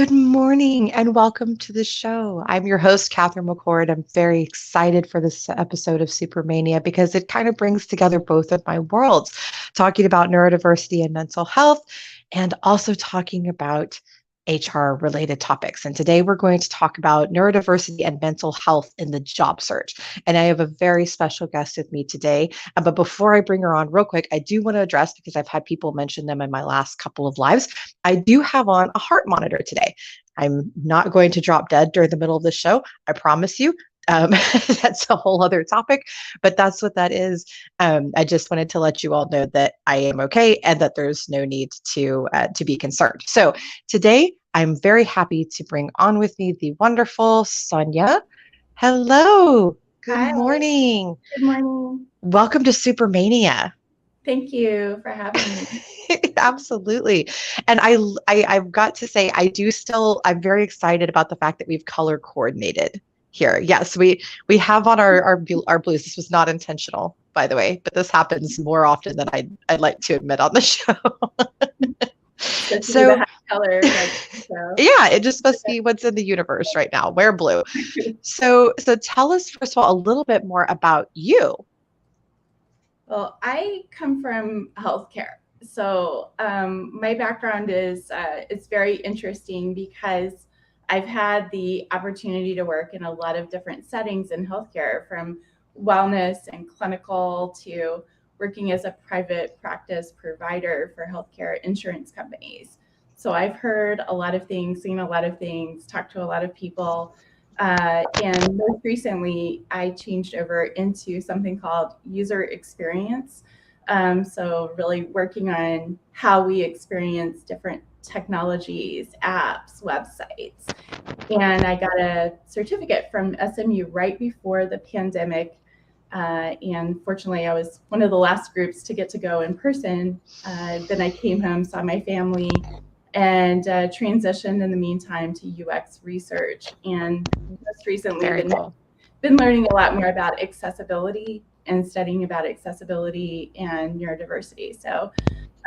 Good morning and welcome to the show. I'm your host, Catherine McCord. I'm very excited for this episode of Supermania because it kind of brings together both of my worlds, talking about neurodiversity and mental health, and also talking about HR related topics. And today we're going to talk about neurodiversity and mental health in the job search. And I have a very special guest with me today. But before I bring her on, real quick, I do want to address because I've had people mention them in my last couple of lives. I do have on a heart monitor today. I'm not going to drop dead during the middle of the show. I promise you. That's a whole other topic, but that's what that is. I just wanted to let you all know that I am okay and that there's no need to be concerned. So today, I'm very happy to bring on with me the wonderful Sonya. Hello. Good Hi, morning. good morning. Welcome to Supermania. Thank you for having me. Absolutely. And I've got to say, I'm very excited about the fact that we've color coordinated here. Yes, we have on our blues. This was not intentional, by the way, but this happens more often than I'd like to admit on the show. Especially the So high color, so. yeah, it just must be what's in the universe right now. Wear blue. So tell us first of all a little bit more about you. Well, I come from healthcare. So my background is it's very interesting because I've had the opportunity to work in a lot of different settings in healthcare, from wellness and clinical to working as a private practice provider for healthcare insurance companies. So I've heard a lot of things, seen a lot of things, talked to a lot of people. And most recently, I changed over into something called user experience. So really working on how we experience different technologies, apps, websites. And I got a certificate from SMU right before the pandemic. And fortunately, I was one of the last groups to get to go in person. Then I came home, saw my family, and transitioned in the meantime to UX research. And most recently, been learning a lot more about accessibility and studying about accessibility and neurodiversity. So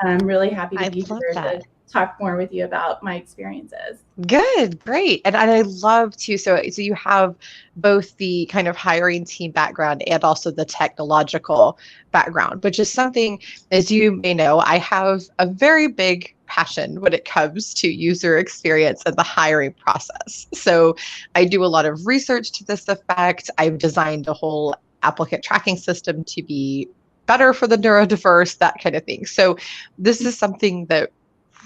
I'm really happy to be here to talk more with you about my experiences. Good, great. And I love to, so you have both the kind of hiring team background and also the technological background, which is something, as you may know, I have a very big passion when it comes to user experience and the hiring process. So I do a lot of research to this effect. I've designed a whole applicant tracking system to be better for the neurodiverse, that kind of thing. So this is something that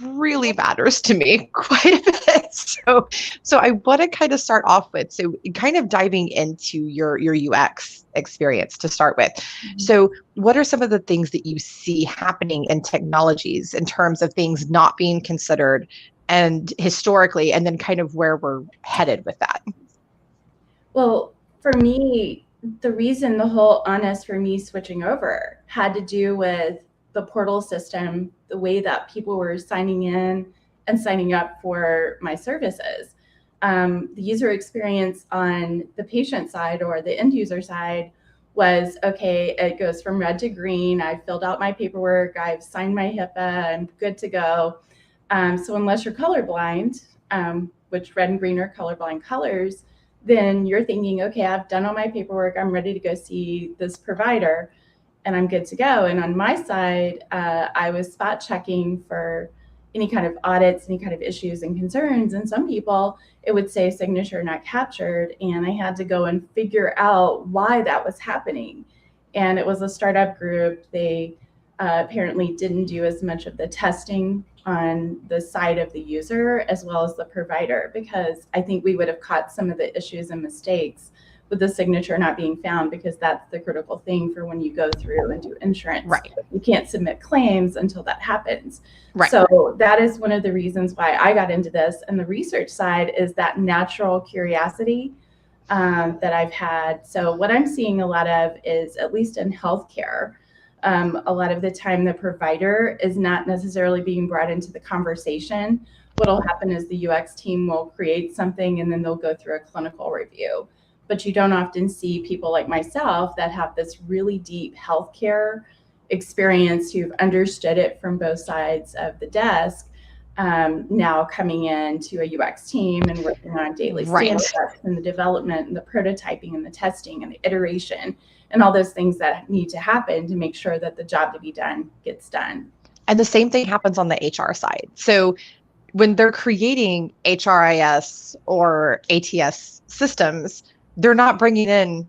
really matters to me quite a bit. So I want to kind of start off with, so kind of diving into your UX experience to start with. Mm-hmm. So what are some of the things that you see happening in technologies in terms of things not being considered and historically, and then kind of where we're headed with that? Well, for me, the reason the whole onus for me switching over had to do with the portal system, the way that people were signing in and signing up for my services. The user experience on the patient side or the end user side was, okay, it goes from red to green. I've filled out my paperwork. I've signed my HIPAA. I'm good to go. So unless you're colorblind, which red and green are colorblind colors, then you're thinking, okay, I've done all my paperwork. I'm ready to go see this provider and I'm good to go. And on my side, I was spot checking for any kind of audits, any kind of issues and concerns. And some people, it would say signature not captured. And I had to go and figure out why that was happening. And it was a startup group. They apparently didn't do as much of the testing on the side of the user as well as the provider, because I think we would have caught some of the issues and mistakes with the signature not being found, because that's the critical thing for when you go through and do insurance. Right. You can't submit claims until that happens. Right. So that is one of the reasons why I got into this. And the research side is that natural curiosity that I've had. So what I'm seeing a lot of is, at least in healthcare, a lot of the time the provider is not necessarily being brought into the conversation. What'll happen is the UX team will create something and then they'll go through a clinical review. But you don't often see people like myself that have this really deep healthcare experience, who've understood it from both sides of the desk, now coming into a UX team and working on daily stand-ups and the development and the prototyping and the testing and the iteration and all those things that need to happen to make sure that the job to be done gets done. And the same thing happens on the HR side. So when they're creating HRIS or ATS systems, they're not bringing in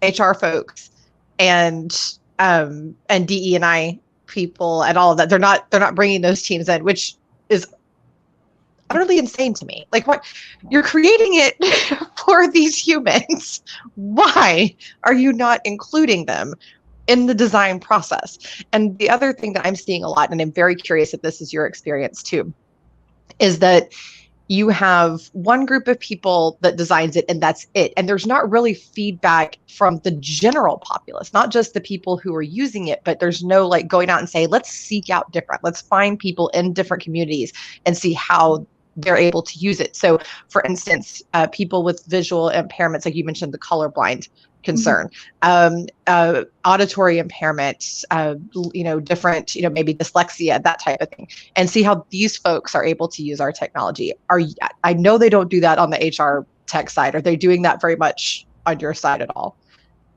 HR folks and DE&I people and all of that. They're not bringing those teams in, which is utterly insane to me. Like, what? You're creating it for these humans. Why are you not including them in the design process? And the other thing that I'm seeing a lot, and I'm very curious if this is your experience too, is that you have one group of people that designs it and that's it. And there's not really feedback from the general populace, not just the people who are using it, but there's no like going out and say, let's seek out different, let's find people in different communities and see how they're able to use it. So for instance, people with visual impairments, like you mentioned, the colorblind concern, auditory impairment, different, maybe dyslexia, that type of thing, and see how these folks are able to use our technology. I know they don't do that on the HR tech side. Are they doing that very much on your side at all?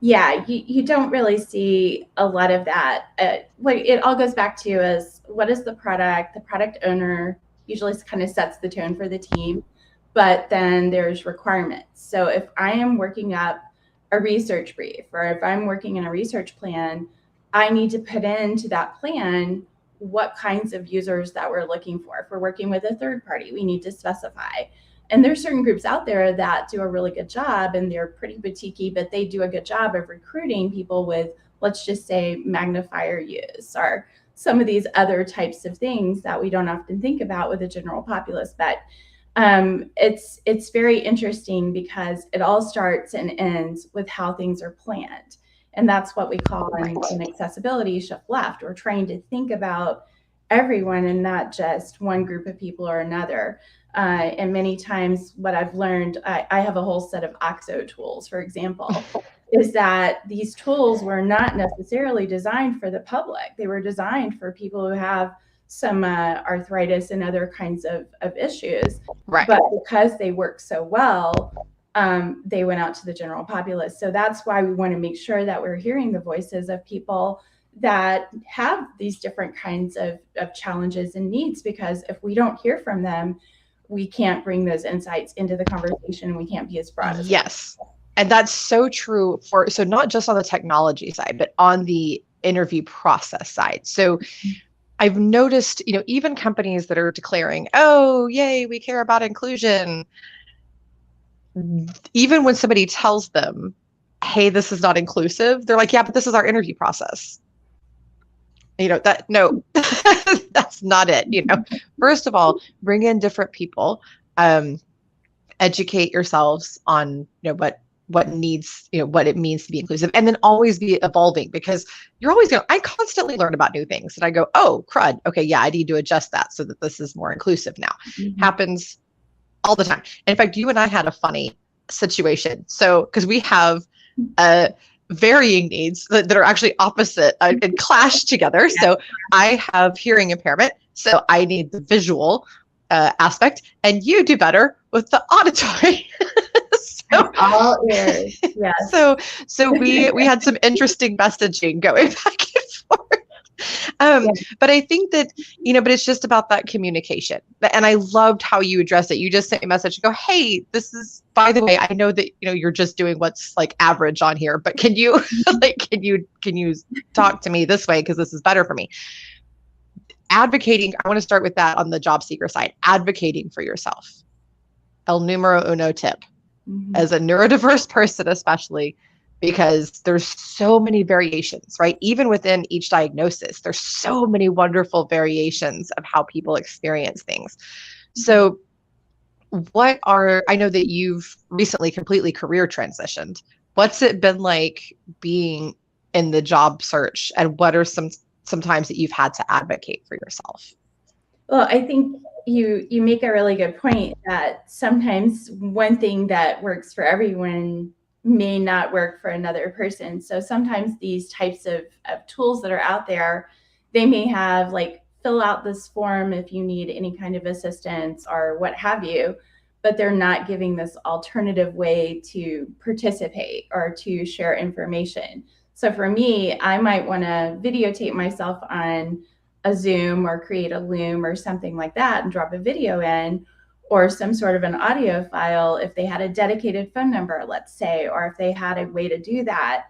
Yeah, you don't really see a lot of that. What it all goes back to is, what is the product? The product owner usually kind of sets the tone for the team, but then there's requirements. So if I am working up a research brief, or if I'm working in a research plan, I need to put into that plan what kinds of users that we're looking for. If we're working with a third party, we need to specify. And there's certain groups out there that do a really good job, and they're pretty boutiquey, but they do a good job of recruiting people with, let's just say, magnifier use, or some of these other types of things that we don't often think about with the general populace. But it's very interesting because it all starts and ends with how things are planned. And that's what we call in accessibility shift left. We're trying to think about everyone and not just one group of people or another. And many times what I've learned, I have a whole set of OXO tools, for example, is that these tools were not necessarily designed for the public. They were designed for people who have some arthritis and other kinds of issues. Right. But because they work so well, they went out to the general populace. So that's why we want to make sure that we're hearing the voices of people that have these different kinds of challenges and needs, because if we don't hear from them, we can't bring those insights into the conversation, and we can't be as broad as yes. And that's so true so not just on the technology side, but on the interview process side. So I've noticed, even companies that are declaring, oh, yay, we care about inclusion. Even when somebody tells them, hey, this is not inclusive, they're like, yeah, but this is our interview process. No, that's not it. First of all, bring in different people, educate yourselves on, what needs, what it means to be inclusive, and then always be evolving, because you're always I constantly learn about new things and I go, oh, crud. Okay. Yeah. I need to adjust that so that this is more inclusive now. Happens all the time. And in fact, you and I had a funny situation. So, cause we have, varying needs that are actually opposite and clash together. So I have hearing impairment, so I need the visual aspect, and you do better with the auditory. All ears. Yes. So we had some interesting messaging going back and forth. But I think that, but it's just about that communication. And I loved how you addressed it. You just sent a message and go, hey, this is, by the way, I know that, you're just doing what's like average on here, but can you can you talk to me this way? 'Cause this is better for me. Advocating. I want to start with that on the job seeker side, advocating for yourself. El numero uno tip. As a neurodiverse person, especially, because there's so many variations, right? Even within each diagnosis, there's so many wonderful variations of how people experience things. So I know that you've recently completely career transitioned. What's it been like being in the job search, and what are some times that you've had to advocate for yourself? Well, I think you make a really good point that sometimes one thing that works for everyone may not work for another person. So sometimes these types of tools that are out there, they may have like fill out this form if you need any kind of assistance or what have you, but they're not giving this alternative way to participate or to share information. So for me, I might want to videotape myself on a Zoom or create a Loom or something like that and drop a video in, or some sort of an audio file if they had a dedicated phone number, let's say, or if they had a way to do that.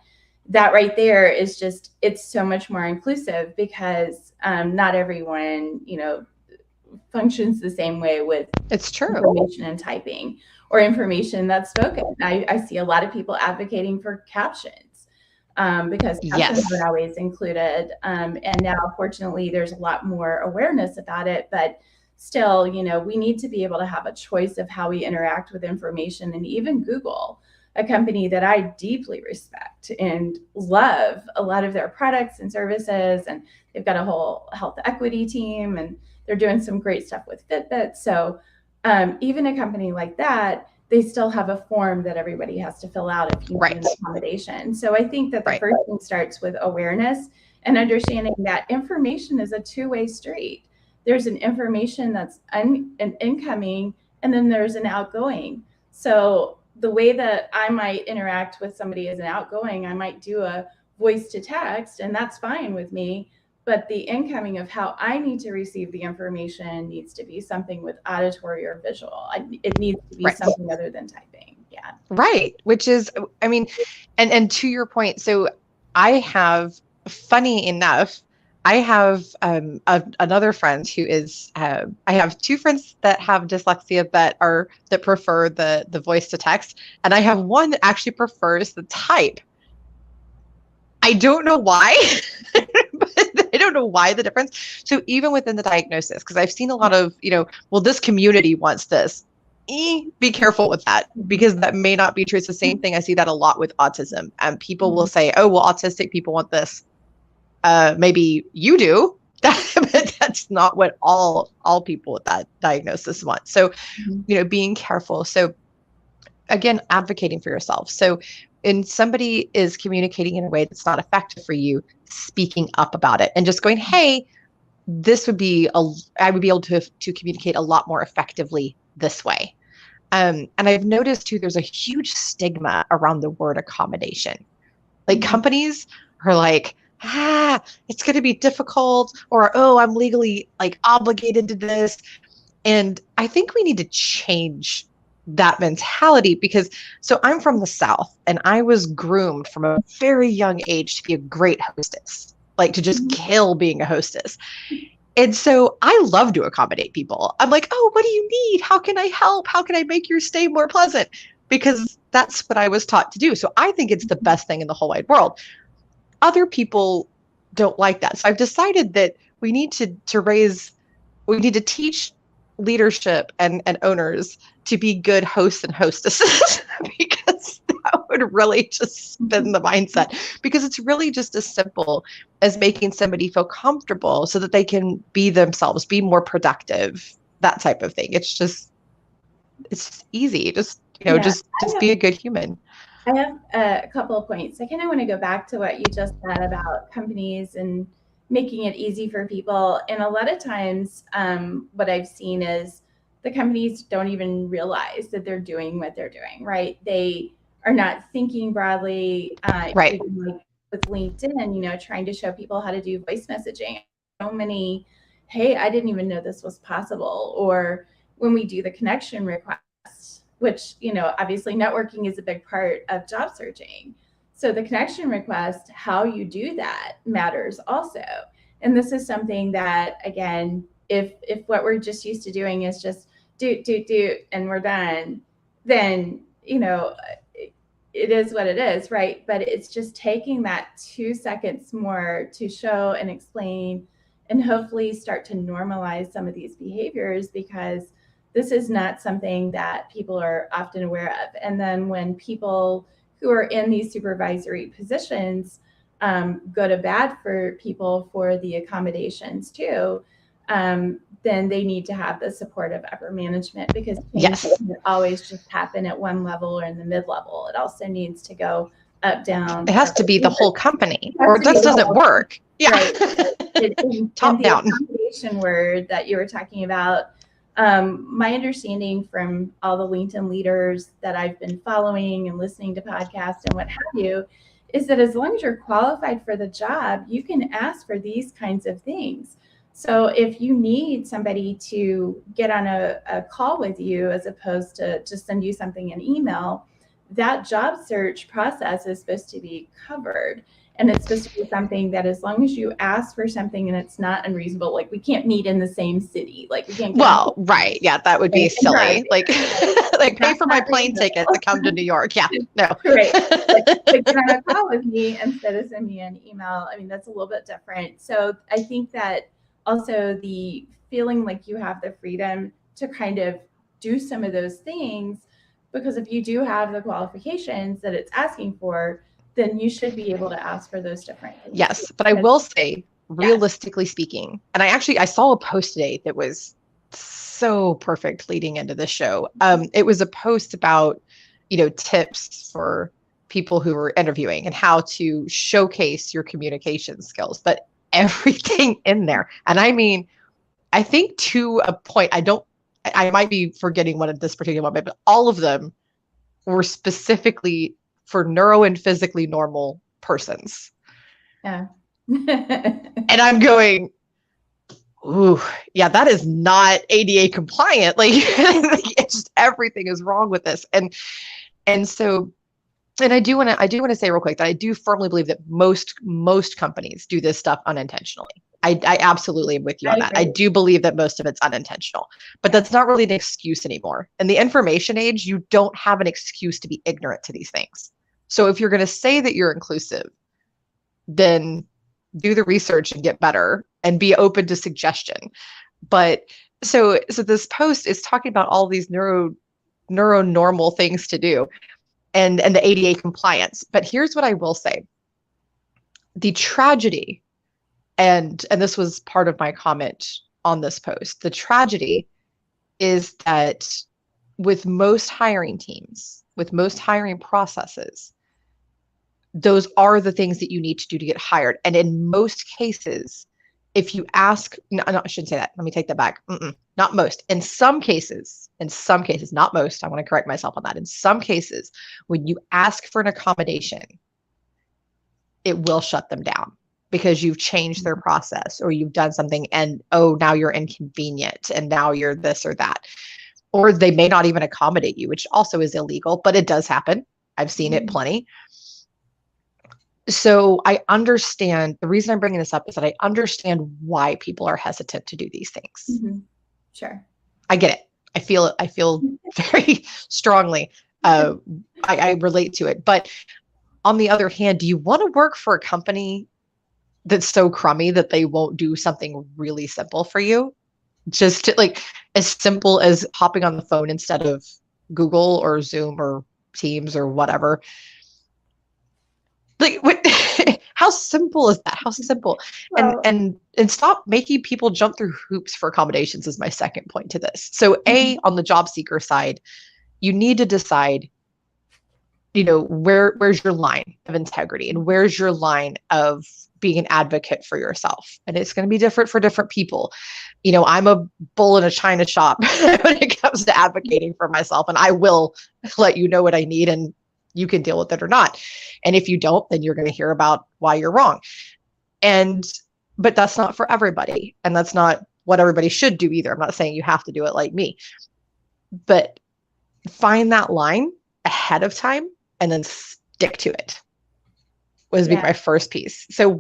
That right there is just, it's so much more inclusive, because not everyone, functions the same way with information and typing or information that's spoken. I see a lot of people advocating for captions because captions aren't always included. And now, fortunately, there's a lot more awareness about it, but still, we need to be able to have a choice of how we interact with information. And even Google, a company that I deeply respect and love a lot of their products and services, and they've got a whole health equity team, and they're doing some great stuff with Fitbit. So even a company like that, they still have a form that everybody has to fill out if you need an accommodation. So I think that the first thing starts with awareness and understanding that information is a two-way street. There's an information that's an incoming, and then there's an outgoing. So the way that I might interact with somebody as an outgoing, I might do a voice to text, and that's fine with me. But the incoming of how I need to receive the information needs to be something with auditory or visual. It needs to be something other than typing. Yeah. Right. Which is, I mean, and to your point, so I have, funny enough, I have another friend who is, I have two friends that have dyslexia that prefer the voice to text. And I have one that actually prefers the type. I don't know why, but I don't know why the difference. So even within the diagnosis, because I've seen a lot of, well, this community wants this. Be careful with that, because that may not be true. It's the same thing. I see that a lot with autism, and people will say, oh, well, autistic people want this. Maybe you do, but that's not what all people with that diagnosis want. So, being careful. So again, advocating for yourself. So when somebody is communicating in a way that's not effective for you, speaking up about it and just going, hey, I would be able to communicate a lot more effectively this way. And I've noticed too, there's a huge stigma around the word accommodation. Like companies are like, it's going to be difficult, or, oh, I'm legally obligated to this. And I think we need to change that mentality, because so I'm from the South, and I was groomed from a very young age to be a great hostess, to just kill being a hostess. And so I love to accommodate people. I'm like, oh, what do you need? How can I help? How can I make your stay more pleasant? Because that's what I was taught to do. So I think it's the best thing in the whole wide world. Other people don't like that. So I've decided that we need to teach leadership and owners to be good hosts and hostesses, because that would really just spin the mindset, because it's really just as simple as making somebody feel comfortable so that they can be themselves, be more productive, that type of thing. It's easy. Just be a good human. I have a couple of points. I kind of want to go back to what you just said about companies and making it easy for people. And a lot of times what I've seen is the companies don't even realize that they're doing what they're doing, right? They are not thinking broadly. Right. Even with LinkedIn, trying to show people how to do voice messaging. So many, hey, I didn't even know this was possible. Or when we do the connection request, which, obviously networking is a big part of job searching. So the connection request, how you do that matters also. And this is something that, again, if what we're just used to doing is just do, and we're done, then, it is what it is, right? But it's just taking that 2 seconds more to show and explain, and hopefully start to normalize some of these behaviors, because this is not something that people are often aware of. And then when people who are in these supervisory positions go to bat for people for the accommodations too, then they need to have the support of upper management, because change doesn't always just happen at one level or in the mid-level. It also needs to go up, down. It has to be the whole company, or it just doesn't work. Yeah. Right. Top down. qualification word that you were talking about, my understanding from all the LinkedIn leaders that I've been following and listening to podcasts and what have you, is that as long as you're qualified for the job, you can ask for these kinds of things. So if you need somebody to get on a call with you as opposed to just send you something in email, that job search process is supposed to be covered. And it's supposed to be something that as long as you ask for something and it's not unreasonable, like we can't meet in the same city. Like we can't get right. Yeah, that would be silly. Like, like pay for my plane ticket to come to New York. Yeah, no. Right. But get on a call with me instead of send me an email. I mean, that's a little bit different. So I think that also the feeling like you have the freedom to kind of do some of those things, because if you do have the qualifications that it's asking for, then you should be able to ask for those different things. Yes, but I will say, realistically speaking, and I saw a post today that was so perfect leading into this show. It was a post about, tips for people who are interviewing and how to showcase your communication skills, but everything in there. And I mean, I think to a point, I might be forgetting one at this particular moment, but all of them were specifically for neuro and physically normal persons. Yeah. And I'm going, ooh, yeah, that is not ADA compliant. Like, it's just everything is wrong with this. And so, and I do want to say real quick that I do firmly believe that most companies do this stuff unintentionally. I absolutely am with you on that. I do believe that most of it's unintentional, but that's not really an excuse anymore. In the information age, you don't have an excuse to be ignorant to these things. So if you're going to say that you're inclusive, then do the research and get better and be open to suggestion. But so this post is talking about all these neuro normal things to do and the ADA compliance. But here's what I will say. The tragedy, and this was part of my comment on this post, the tragedy is that with most hiring teams, with most hiring processes, those are the things that you need to do to get hired. And in most cases, if you ask, no, I shouldn't say that. Let me take that back. Not most. In some cases, not most, I want to correct myself on that. In some cases, when you ask for an accommodation, it will shut them down because you've changed their process or you've done something and, oh, now you're inconvenient and now you're this or that. Or they may not even accommodate you, which also is illegal, but it does happen. I've seen it plenty. So I understand, the reason I'm bringing this up is that I understand why people are hesitant to do these things. Sure. I get it. I feel it. I feel very strongly. I relate to it. But on the other hand, do you want to work for a company that's so crummy that they won't do something really simple for you? Just to, like, as simple as hopping on the phone instead of Google or Zoom or Teams or whatever. Like, what, how simple is that? How simple? Well, and stop making people jump through hoops for accommodations is my second point to this. So on the job seeker side, you need to decide, where's your line of integrity and where's your line of being an advocate for yourself. And it's going to be different for different people. I'm a bull in a china shop when it comes to advocating for myself, and I will let you know what I need and you can deal with it or not. And if you don't, then you're going to hear about why you're wrong. But that's not for everybody. And that's not what everybody should do either. I'm not saying you have to do it like me, but find that line ahead of time and then stick to it was be my first piece. So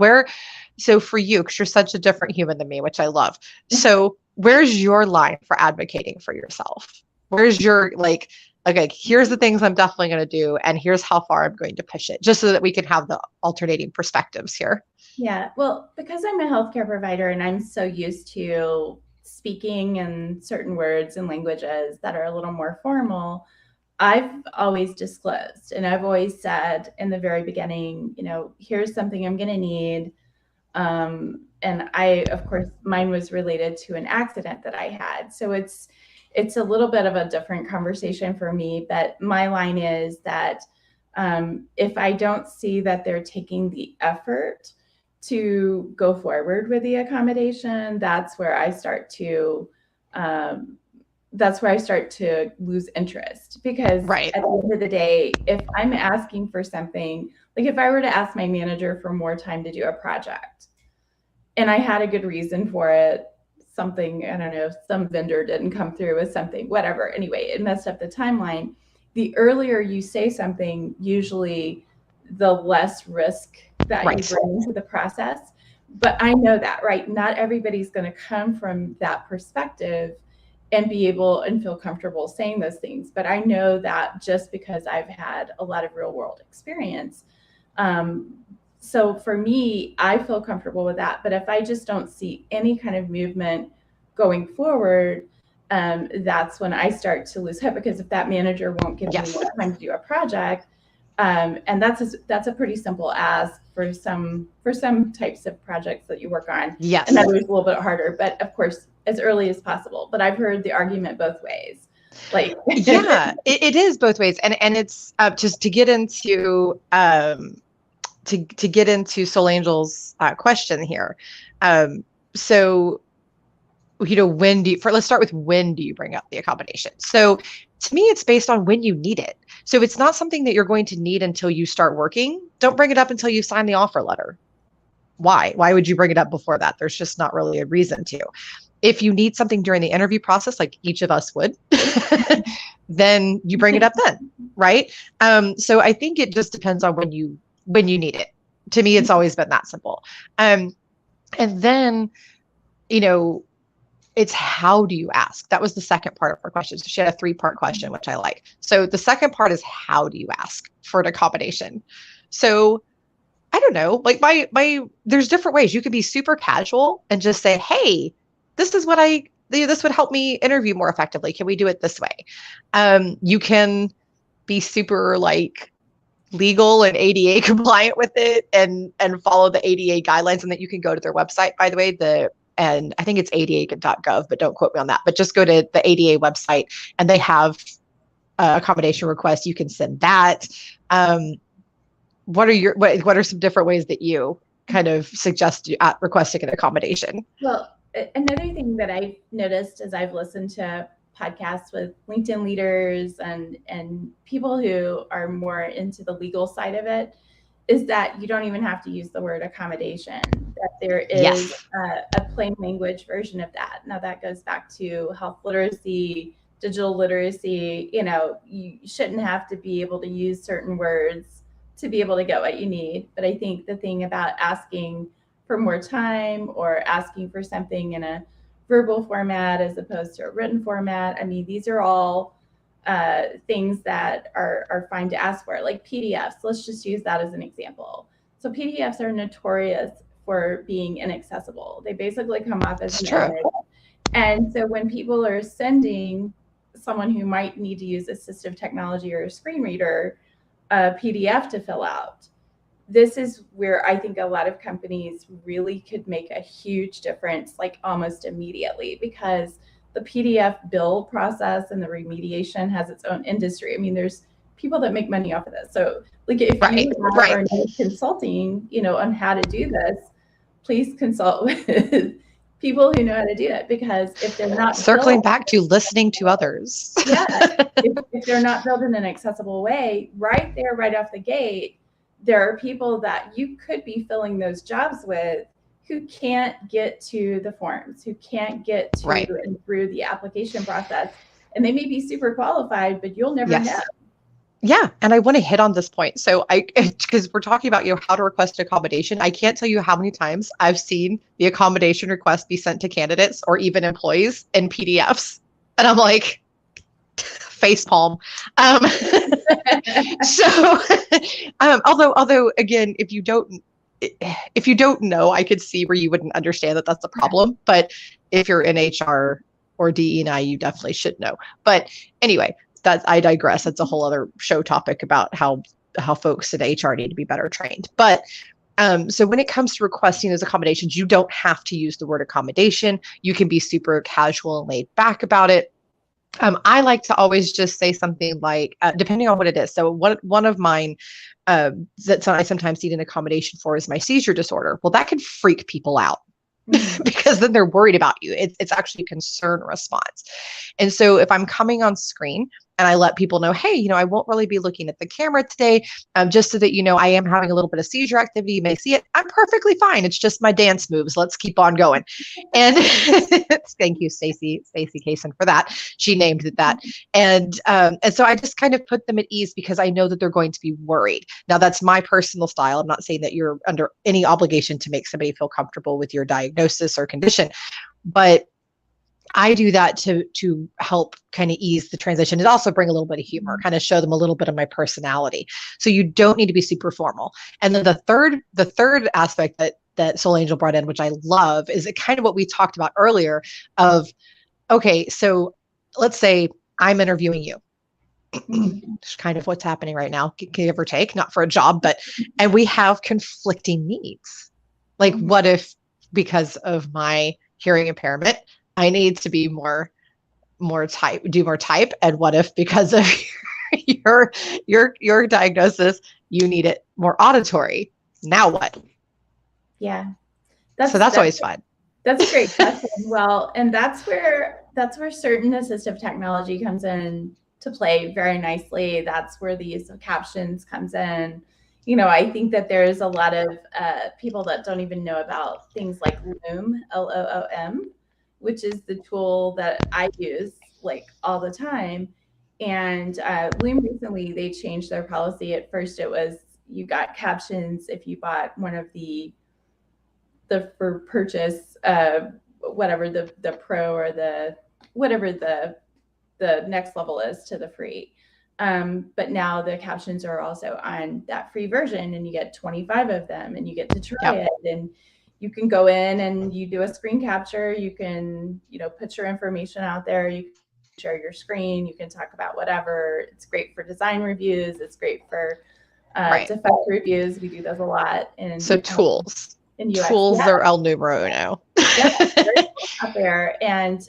for you, because you're such a different human than me, which I love. So where's your line for advocating for yourself? Where's your, like, okay, here's the things I'm definitely going to do, and here's how far I'm going to push it, just so that we can have the alternating perspectives here. Yeah, well, because I'm a healthcare provider and I'm so used to speaking in certain words and languages that are a little more formal, I've always disclosed, and I've always said in the very beginning, here's something I'm going to need. And I, of course, mine was related to an accident that I had. So it's a little bit of a different conversation for me, but my line is that if I don't see that they're taking the effort to go forward with the accommodation, that's where I start to lose interest, because Right. at the end of the day, if I'm asking for something, like if I were to ask my manager for more time to do a project and I had a good reason for it, something, I don't know, some vendor didn't come through with something, whatever. Anyway, it messed up the timeline. The earlier you say something, usually the less risk that you bring into the process. But I know that, right? Not everybody's going to come from that perspective and be able and feel comfortable saying those things. But I know that just because I've had a lot of real world experience. So for me, I feel comfortable with that. But if I just don't see any kind of movement going forward, that's when I start to lose hope, because if that manager won't give me more time to do a project, and that's a pretty simple ask for some types of projects that you work on. Yes. And others a little bit harder, but of course, as early as possible. But I've heard the argument both ways. Like, yeah, it is both ways. And it's just to get into to get into Soul Angel's question here. So, you know, let's start with when do you bring up the accommodation? So to me, it's based on when you need it. So it's not something that you're going to need until you start working. Don't bring it up until you sign the offer letter. Why? Why would you bring it up before that? There's just not really a reason to. If you need something during the interview process, like each of us would, then you bring it up then, right? So I think it just depends on when you need it. To me, it's always been that simple. And then, you know, it's how do you ask? That was the second part of her question. So she had a 3-part question, which I like. So the second part is how do you ask for an accommodation? So I don't know, like there's different ways. You could be super casual and just say, hey, this is what this would help me interview more effectively. Can we do it this way? You can be super like legal and ADA compliant with it and follow the ADA guidelines, and that you can go to their website, by the way, and I think it's ada.gov, but don't quote me on that, but just go to the ADA website and they have accommodation requests. You can send that. What are some different ways that you kind of suggest requesting an accommodation? Well, another thing that I've noticed as I've listened to podcasts with LinkedIn leaders and people who are more into the legal side of it is that you don't even have to use the word accommodation, that there is a plain language version of that. Now that goes back to health literacy, digital literacy. You know, you shouldn't have to be able to use certain words to be able to get what you need. But I think the thing about asking for more time or asking for something in a verbal format as opposed to a written format, I mean, these are all things that are fine to ask for, like PDFs. Let's just use that as an example. So PDFs are notorious for being inaccessible. They basically come off as an image. And so when people are sending someone who might need to use assistive technology or a screen reader a PDF to fill out, this is where I think a lot of companies really could make a huge difference, like almost immediately, because the PDF build process and the remediation has its own industry. I mean, there's people that make money off of this. So like if you are consulting, you know, on how to do this, please consult with people who know how to do it, because if they're not circling back to listening to others. If they're not built in an accessible way, right there, right off the gate, there are people that you could be filling those jobs with who can't get to the forms, who can't get to and through the application process. And they may be super qualified, but you'll never know. Yeah. And I want to hit on this point. So because we're talking about, you know, how to request accommodation. I can't tell you how many times I've seen the accommodation request be sent to candidates or even employees in PDFs. And I'm like, facepalm. Although again, if you don't know, I could see where you wouldn't understand that that's a problem. But if you're in HR or DE&I, you definitely should know. But anyway, I digress. That's a whole other show topic about how folks in HR need to be better trained. But so when it comes to requesting those accommodations, you don't have to use the word accommodation. You can be super casual and laid back about it. I like to always just say something like, depending on what it is. So one of mine that I sometimes need an accommodation for is my seizure disorder. Well, that can freak people out because then they're worried about you. It's actually a concern response. And so if I'm coming on screen and I let people know, hey, I won't really be looking at the camera today, just so that I am having a little bit of seizure activity. You may see it. I'm perfectly fine. It's just my dance moves. Let's keep on going. And thank you, Stacey Kaysen, for that. She named it that. And so I just kind of put them at ease because I know that they're going to be worried. Now, that's my personal style. I'm not saying that you're under any obligation to make somebody feel comfortable with your diagnosis or condition, but I do that to help kind of ease the transition and also bring a little bit of humor, kind of show them a little bit of my personality. So you don't need to be super formal. And then the third aspect that Soul Angel brought in, which I love, is it kind of what we talked about earlier of, okay, so let's say I'm interviewing you. It's kind of what's happening right now, give or take, not for a job, and we have conflicting needs. Like, what if because of my hearing impairment, I need to be more type, do more type, and what if because of your diagnosis, you need it more auditory? Now what? Yeah, that's always fun. That's a great question. Well, and that's where certain assistive technology comes in to play very nicely. That's where the use of captions comes in. I think that there's a lot of people that don't even know about things like Loom, Loom, which is the tool that I use like all the time. And Loom recently, they changed their policy. At first it was you got captions if you bought one of the for purchase, whatever the pro or the whatever the next level is to the free. But now the captions are also on that free version, and you get 25 of them, and you get to try it, and you can go in and you do a screen capture. You can, put your information out there. You can share your screen. You can talk about whatever. It's great for design reviews. It's great for defect reviews. We do those a lot. And so tools. Tools are el numero uno. Yeah, out there, and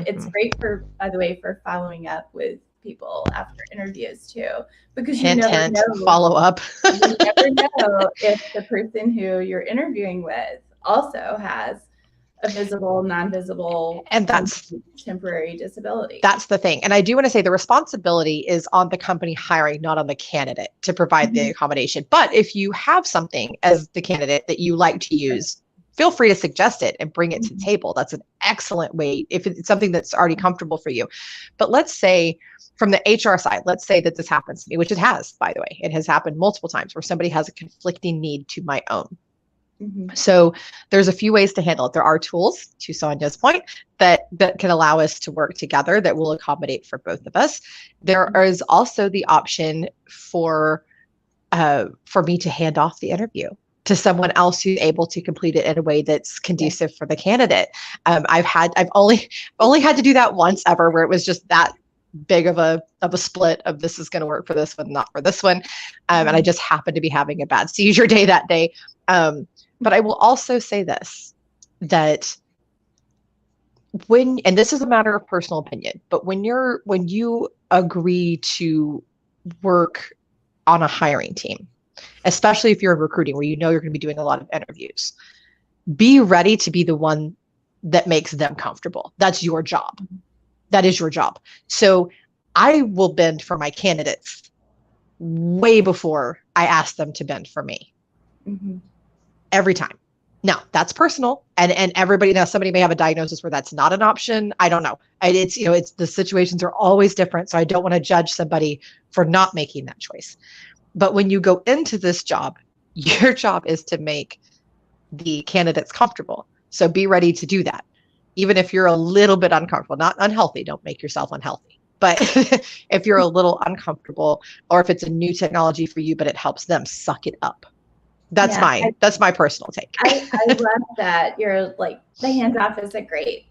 it's great for, by the way, for following up with people after interviews too, because you never know, follow up. You never know if the person who you're interviewing with also has a visible, non-visible, and that's temporary disability. That's the thing. And I do want to say the responsibility is on the company hiring, not on the candidate, to provide the accommodation. But if you have something as the candidate that you like to use, feel free to suggest it and bring it to the table. That's an excellent way if it's something that's already comfortable for you. But let's say from the HR side, let's say that this happens to me, which it has, by the way. It has happened multiple times where somebody has a conflicting need to my own. So there's a few ways to handle it. There are tools, to Sonya's point, that can allow us to work together that will accommodate for both of us. There is also the option for me to hand off the interview to someone else who's able to complete it in a way that's conducive for the candidate. I've only had to do that once ever, where it was just that big of a split of this is going to work for this one, not for this one. And I just happened to be having a bad seizure day that day. But I will also say this, that and this is a matter of personal opinion, but when you agree to work on a hiring team, especially if you're in recruiting where you're going to be doing a lot of interviews, be ready to be the one that makes them comfortable. That's your job. That is your job. So I will bend for my candidates way before I ask them to bend for me. Every time. Now, that's personal, and everybody, now somebody may have a diagnosis where that's not an option. I don't know. It's the situations are always different, so I don't want to judge somebody for not making that choice. But when you go into this job, your job is to make the candidates comfortable. So be ready to do that. Even if you're a little bit uncomfortable, not unhealthy, don't make yourself unhealthy. But if you're a little uncomfortable, or if it's a new technology for you, but it helps them, suck it up. That's my personal take. I love that. You're like, the handoff is a great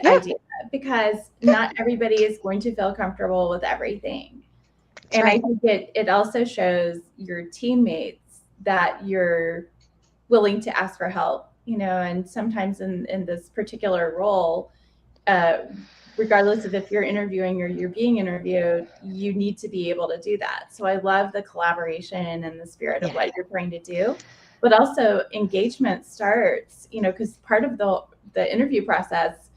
idea, because not everybody is going to feel comfortable with everything. That's right. I think it also shows your teammates that you're willing to ask for help, and sometimes in this particular role, regardless of if you're interviewing or you're being interviewed, you need to be able to do that. So I love the collaboration and the spirit of what you're trying to do. But also engagement starts, because part of the interview process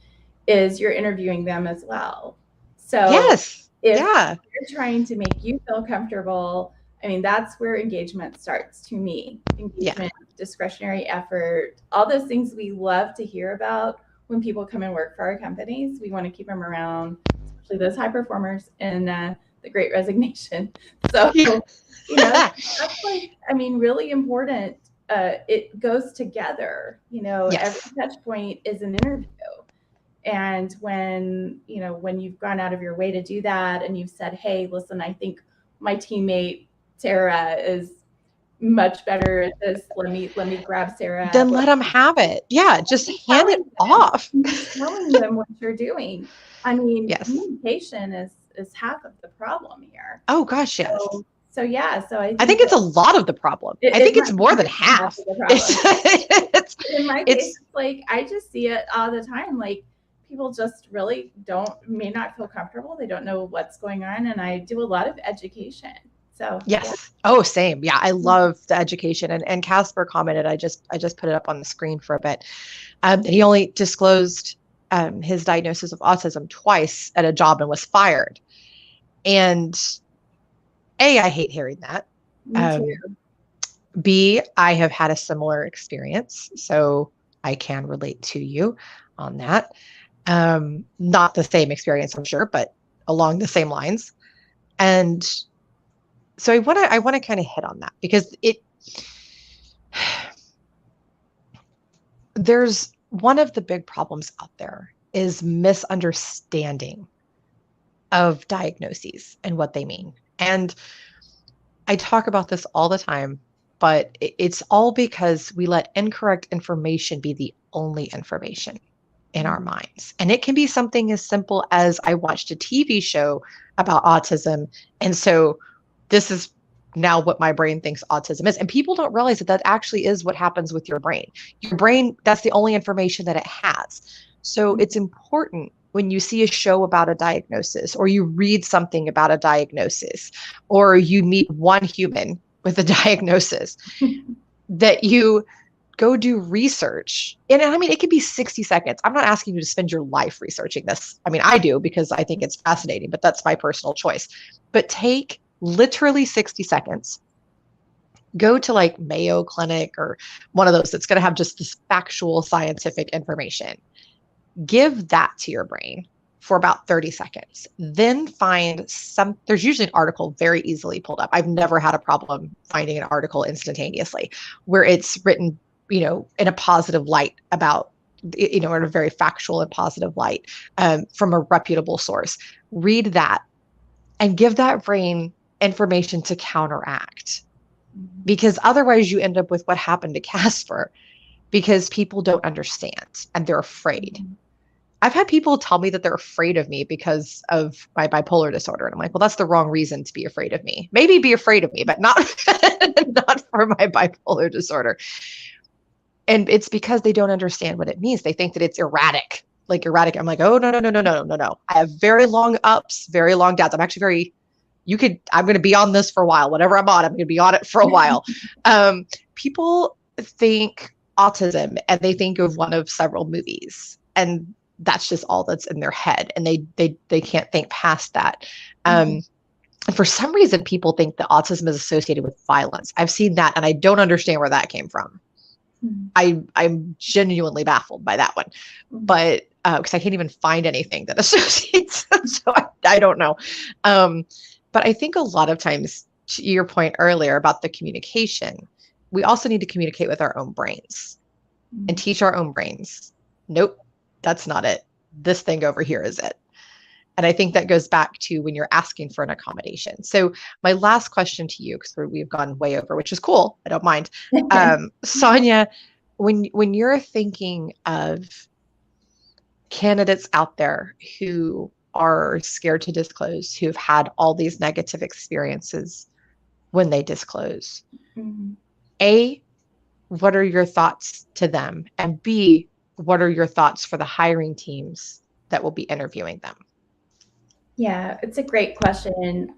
is you're interviewing them as well. So if you're trying to make you feel comfortable, that's where engagement starts to me. Engagement, discretionary effort, all those things we love to hear about when people come and work for our companies. We want to keep them around, especially those high performers in the Great Resignation. So, that's really important. It goes together. Every touch point is an interview. And when you've gone out of your way to do that and you've said, hey, listen, I think my teammate Sarah is much better at this. Let me grab Sarah. Then let them have it. Yeah, just hand it off. Telling them what you're doing. Communication is half of the problem here. Oh gosh, yes. So I think it's a lot of the problem. I think it's more than half. In my case, it's like I just see it all the time. Like people just really may not feel comfortable. They don't know what's going on, and I do a lot of education. So yes. Yeah. Oh, same. Yeah. I love the education. And Casper commented, I just put it up on the screen for a bit. He only disclosed his diagnosis of autism twice at a job and was fired. And A, I hate hearing that. Me too. B, I have had a similar experience, so I can relate to you on that. Not the same experience, I'm sure, but along the same lines. And so I want to kind of hit on that because there's one of the big problems out there is misunderstanding of diagnoses and what they mean. And I talk about this all the time, but it's all because we let incorrect information be the only information in our minds. And it can be something as simple as I watched a TV show about autism. And so this is now what my brain thinks autism is. And people don't realize that actually is what happens with your brain. Your brain, that's the only information that it has. So it's important when you see a show about a diagnosis or you read something about a diagnosis or you meet one human with a diagnosis that you go do research. And it could be 60 seconds. I'm not asking you to spend your life researching this. I do because I think it's fascinating, but that's my personal choice. But take literally 60 seconds, go to like Mayo Clinic or one of those that's going to have just this factual scientific information. Give that to your brain for about 30 seconds. Then there's usually an article very easily pulled up. I've never had a problem finding an article instantaneously where it's written, in a positive light about, in a very factual and positive light from a reputable source. Read that and give that brain information to counteract, because otherwise you end up with what happened to Casper, because people don't understand and they're afraid. I've had people tell me that they're afraid of me because of my bipolar disorder. And I'm like, well, that's the wrong reason to be afraid of me. Maybe be afraid of me, but not for my bipolar disorder. And it's because they don't understand what it means. They think that it's erratic. I'm like, oh, no. I have very long ups, very long downs. I'm actually I'm going to be on this for a while. Whatever I'm going to be on it for a while. People think autism and they think of one of several movies, and that's just all that's in their head. And they can't think past that. And for some reason, people think that autism is associated with violence. I've seen that and I don't understand where that came from. I'm genuinely baffled by that one, but because I can't even find anything that associates them, so I don't know. But I think a lot of times, to your point earlier about the communication, we also need to communicate with our own brains and teach our own brains. Nope, that's not it. This thing over here is it. And I think that goes back to when you're asking for an accommodation. So my last question to you, because we've gone way over, which is cool. I don't mind. Sonya, when you're thinking of candidates out there who are scared to disclose, who've had all these negative experiences when they disclose, A, what are your thoughts to them? And B, what are your thoughts for the hiring teams that will be interviewing them? Yeah, it's a great question.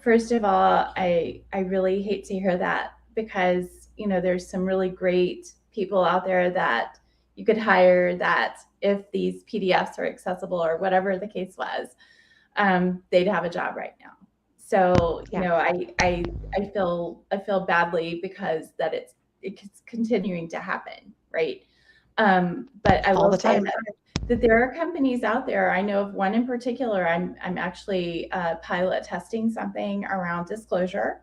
First of all, I really hate to hear that, because there's some really great people out there that you could hire, that if these PDFs are accessible or whatever the case was, they'd have a job right now. So I feel badly because that it's continuing to happen, right? But I All will the say time. that there are companies out there. I know of one in particular. I'm actually pilot testing something around disclosure.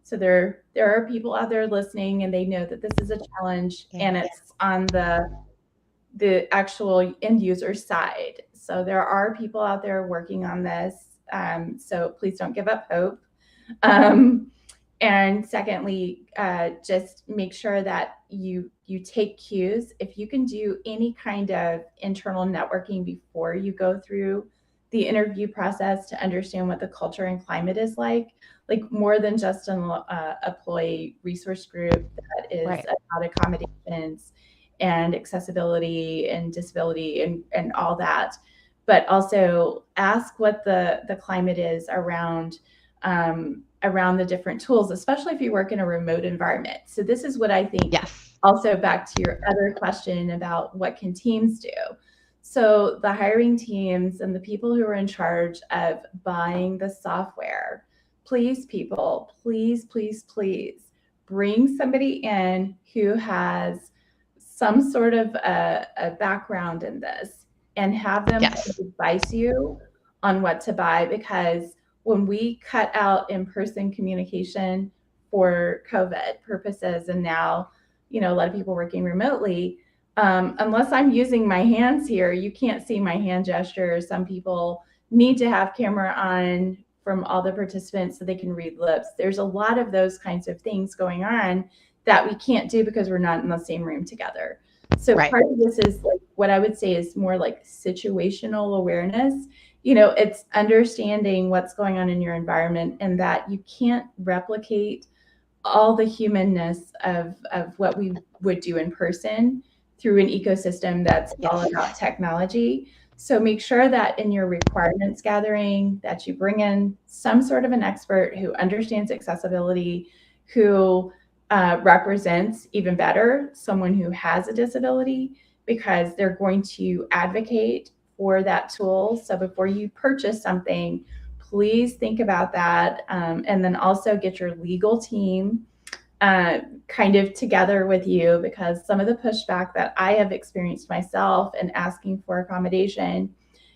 So there are people out there listening, and they know that this is a challenge, and it's on the actual end user side. So there are people out there working on this. So please don't give up hope. And secondly, just make sure that you take cues. If you can do any kind of internal networking before you go through the interview process to understand what the culture and climate is like more than just an employee resource group that is Right. about accommodations and accessibility and disability and all that, but also ask what the climate is around the different tools, especially if you work in a remote environment. So this is what I think. Yes. Also, back to your other question about what can teams do. So the hiring teams and the people who are in charge of buying the software, please, people, please bring somebody in who has some sort of a background in this, and have them advise you on what to buy. Because when we cut out in-person communication for COVID purposes, and now, a lot of people working remotely, unless I'm using my hands here, you can't see my hand gestures. Some people need to have camera on from all the participants so they can read lips. There's a lot of those kinds of things going on that we can't do because we're not in the same room together. So part of this is what I would say is more like situational awareness. It's understanding what's going on in your environment, and that you can't replicate all the humanness of what we would do in person through an ecosystem that's all about technology. So make sure that in your requirements gathering that you bring in some sort of an expert who understands accessibility, who represents, even better, someone who has a disability, because they're going to advocate for that tool. So before you purchase something, please think about that. And then also get your legal team kind of together with you, because some of the pushback that I have experienced myself in asking for accommodation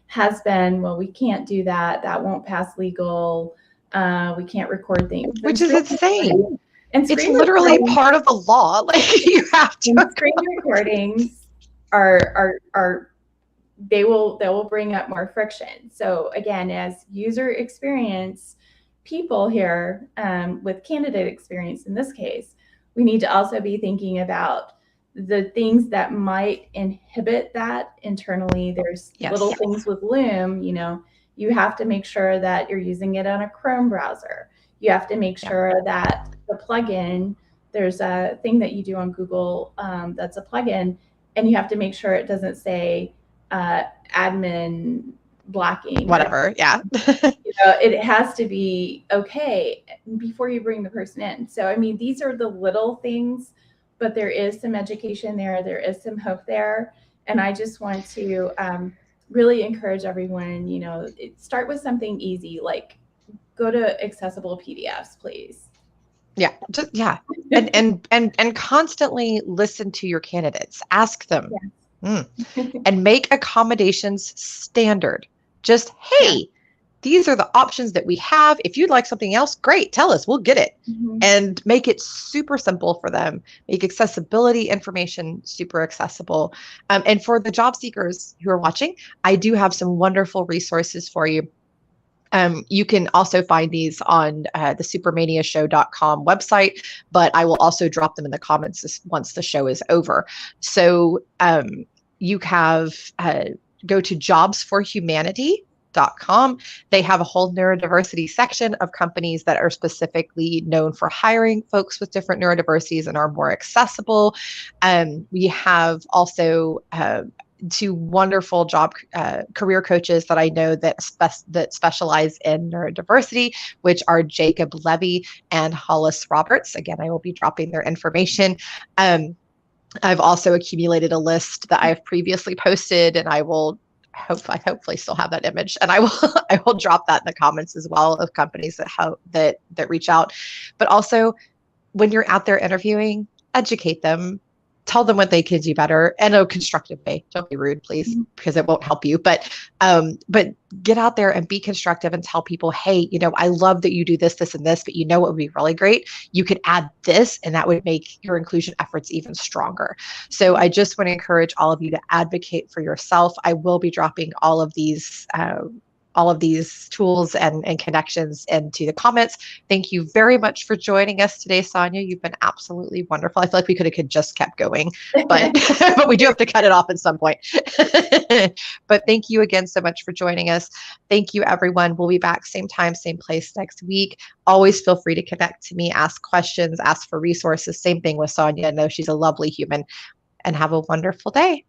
has been, well, we can't do that. That won't pass legal. We can't record things. Which is insane. And it's literally part of the law. You have to. Screen recordings they will bring up more friction. So again, as user experience people here, with candidate experience in this case, we need to also be thinking about the things that might inhibit that internally. There's little things with Loom, you have to make sure that you're using it on a Chrome browser. You have to make sure that the plugin, there's a thing that you do on Google that's a plugin, and you have to make sure it doesn't say admin blocking. Whatever, yeah. It has to be okay before you bring the person in. So, I mean, these are the little things, but there is some education there. There is some hope there. And I just want to really encourage everyone, start with something easy, like go to accessible PDFs, please. Yeah, and constantly listen to your candidates. Ask them, and make accommodations standard. Just, hey, these are the options that we have. If you'd like something else, great, tell us, we'll get it. And make it super simple for them. Make accessibility information super accessible. And for the job seekers who are watching, I do have some wonderful resources for you. You can also find these on the supermaniashow.com website, but I will also drop them in the comments once the show is over. So you have go to jobsforhumanity.com. They have a whole neurodiversity section of companies that are specifically known for hiring folks with different neurodiversities and are more accessible. We have also to wonderful career coaches that I know that specialize in neurodiversity, which are Jacob Levy and Hollis Roberts. Again, I will be dropping their information. I've also accumulated a list that I've previously posted, and I hopefully still have that image, and I will drop that in the comments as well, of companies that reach out. But also, when you're out there interviewing, educate them, tell them what they can do better in a constructive way. Don't be rude, please, because it won't help you. But get out there and be constructive and tell people, hey, I love that you do this, this, and this, but what would be really great? You could add this, and that would make your inclusion efforts even stronger. So I just want to encourage all of you to advocate for yourself. I will be dropping all of these tools and connections into the comments. Thank you very much for joining us today, Sonya. You've been absolutely wonderful. I feel like we could have just kept going, but but we do have to cut it off at some point. But thank you again so much for joining us. Thank you, everyone. We'll be back same time, same place next week. Always feel free to connect to me, ask questions, ask for resources. Same thing with Sonya. I know she's a lovely human. And have a wonderful day.